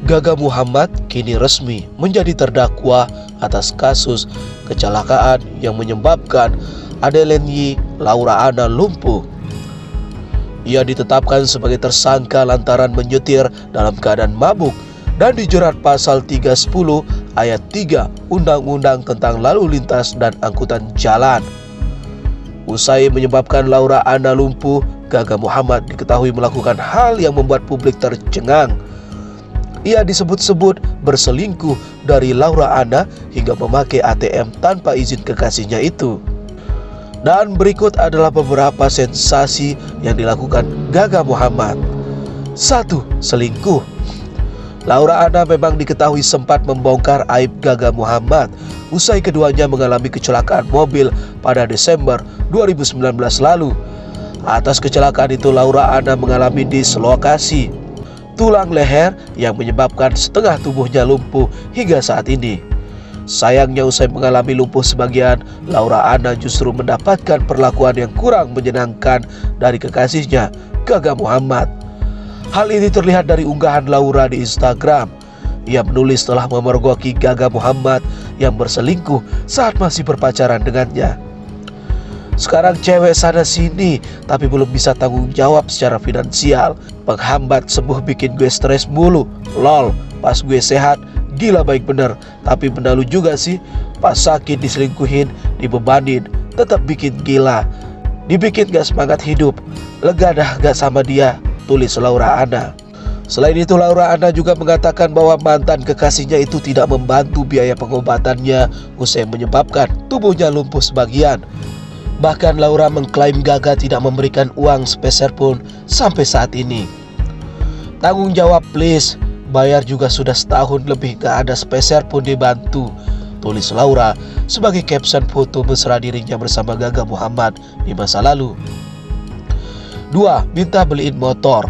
Gaga Muhammad kini resmi menjadi terdakwa atas kasus kecelakaan yang menyebabkan Adelenyi Laura Anna lumpuh. Ia ditetapkan sebagai tersangka lantaran menyetir dalam keadaan mabuk dan dijerat pasal 310 ayat 3 Undang-Undang tentang Lalu Lintas dan Angkutan Jalan. Usai menyebabkan Laura Anna lumpuh, Gaga Muhammad diketahui melakukan hal yang membuat publik tercengang. Ia disebut-sebut berselingkuh dari Laura Anna hingga memakai ATM tanpa izin kekasihnya itu. Dan berikut adalah beberapa sensasi yang dilakukan Gaga Muhammad. 1. Selingkuh. Laura Anna memang diketahui sempat membongkar aib Gaga Muhammad usai keduanya mengalami kecelakaan mobil pada Desember 2019 lalu. Atas kecelakaan itu Laura Anna mengalami dislokasi tulang leher yang menyebabkan setengah tubuhnya lumpuh hingga saat ini. Sayangnya usai mengalami lumpuh sebagian, Laura Anna justru mendapatkan perlakuan yang kurang menyenangkan dari kekasihnya, Gaga Muhammad. Hal ini terlihat dari unggahan Laura di Instagram. Ia menulis telah memergoki Gaga Muhammad yang berselingkuh saat masih berpacaran dengannya. Sekarang cewek sana sini tapi belum bisa tanggung jawab secara finansial. Penghambat sembuh bikin gue stres mulu. Lol, pas gue sehat gila baik bener. Tapi benar lu juga sih, pas sakit diselingkuhin, dibebanin, tetap bikin gila. Dibikin gak semangat hidup. Lega dah gak sama dia, tulis Laura Anna. Selain itu Laura Anna juga mengatakan bahwa mantan kekasihnya itu tidak membantu biaya pengobatannya usai menyebabkan tubuhnya lumpuh sebagian. Bahkan Laura mengklaim Gaga tidak memberikan uang sepeser pun sampai saat ini. Tanggung jawab please, bayar juga sudah setahun lebih gak ada sepeser pun dibantu, tulis Laura sebagai caption foto mesra dirinya bersama Gaga Muhammad di masa lalu. 2. Minta beliin motor.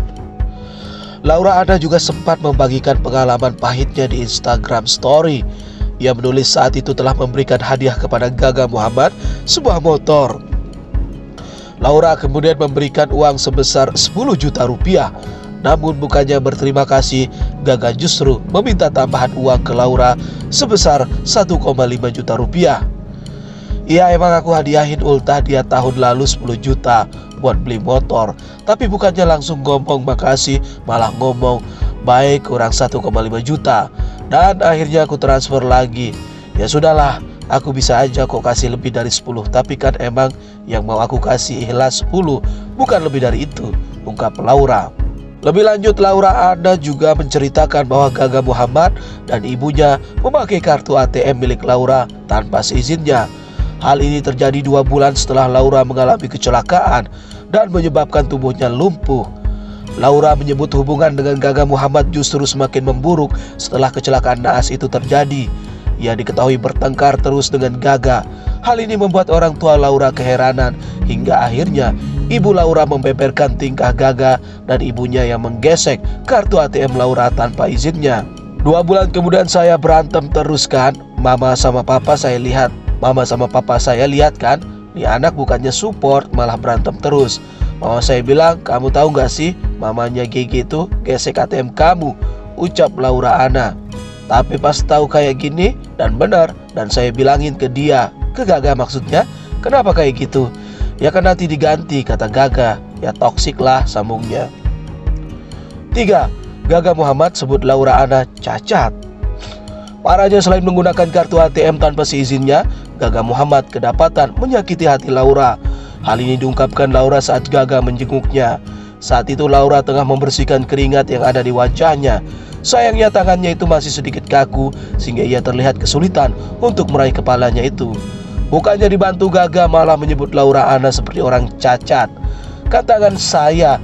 Laura Anna juga sempat membagikan pengalaman pahitnya di Instagram Story. Ia menulis saat itu telah memberikan hadiah kepada Gaga Muhammad sebuah motor. Laura kemudian memberikan uang sebesar 10 juta rupiah. Namun bukannya berterima kasih, Gaga justru meminta tambahan uang ke Laura sebesar 1,5 juta rupiah. Iya emang aku hadiahin ultah dia tahun lalu 10 juta buat beli motor. Tapi bukannya langsung ngomong makasih, malah ngomong baik kurang 1,5 juta. Dan akhirnya aku transfer lagi. Ya sudahlah, aku bisa aja kok kasih lebih dari 10. Tapi kan emang yang mau aku kasih ikhlas 10, bukan lebih dari itu, ungkap Laura. Lebih lanjut Laura Anna juga menceritakan bahwa Gaga Muhammad dan ibunya memakai kartu ATM milik Laura tanpa seizinnya. Hal ini terjadi 2 bulan setelah Laura mengalami kecelakaan dan menyebabkan tubuhnya lumpuh. Laura menyebut hubungan dengan Gaga Muhammad justru semakin memburuk setelah kecelakaan naas itu terjadi. Ia diketahui bertengkar terus dengan Gaga. Hal ini membuat orang tua Laura keheranan hingga akhirnya ibu Laura membeberkan tingkah Gaga dan ibunya yang menggesek kartu ATM Laura tanpa izinnya. 2 bulan kemudian saya berantem terus kan. Mama sama papa saya lihat kan, nih anak bukannya support malah berantem terus. Mama saya bilang, kamu tahu gak sih mamanya Gigi itu gesek ATM kamu, ucap Laura Anna. Tapi pas tahu kayak gini dan benar, dan saya bilangin ke dia, ke Gaga maksudnya, kenapa kayak gitu? Ya kan nanti diganti, kata Gaga. Ya toksik lah, sambungnya. 3. Gaga Muhammad sebut Laura Anna cacat. Parahnya selain menggunakan kartu ATM tanpa seizinnya, Gaga Muhammad kedapatan menyakiti hati Laura. Hal ini diungkapkan Laura saat Gaga menjenguknya. Saat itu Laura tengah membersihkan keringat yang ada di wajahnya. Sayangnya tangannya itu masih sedikit kaku sehingga ia terlihat kesulitan untuk meraih kepalanya itu. Bukannya dibantu, Gaga malah menyebut Laura Anna seperti orang cacat. Katakan saya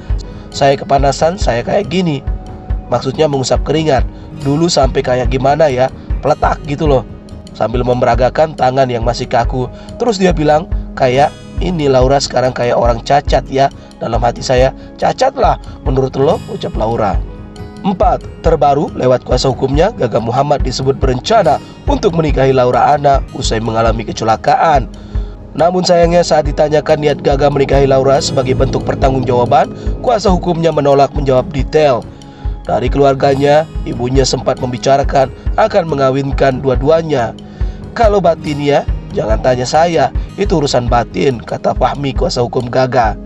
kepanasan, saya kayak gini. Maksudnya mengusap keringat. Dulu sampai kayak gimana ya, peletak gitu loh. Sambil memberagakan tangan yang masih kaku. Terus dia bilang, kayak ini Laura sekarang kayak orang cacat ya. Dalam hati saya, cacat lah menurut lo, ucap Laura. 4. Terbaru, lewat kuasa hukumnya, Gaga Muhammad disebut berencana untuk menikahi Laura Anna usai mengalami kecelakaan. Namun sayangnya saat ditanyakan niat Gaga menikahi Laura sebagai bentuk pertanggungjawaban, kuasa hukumnya menolak menjawab detail. Dari keluarganya, ibunya sempat membicarakan akan mengawinkan dua-duanya. Kalau batinnya, jangan tanya saya, itu urusan batin, kata Fahmi, kuasa hukum Gaga.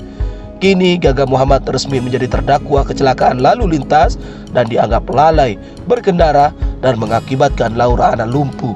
Kini Gaga Muhammad resmi menjadi terdakwa kecelakaan lalu lintas dan dianggap lalai berkendara dan mengakibatkan Laura Anna lumpuh.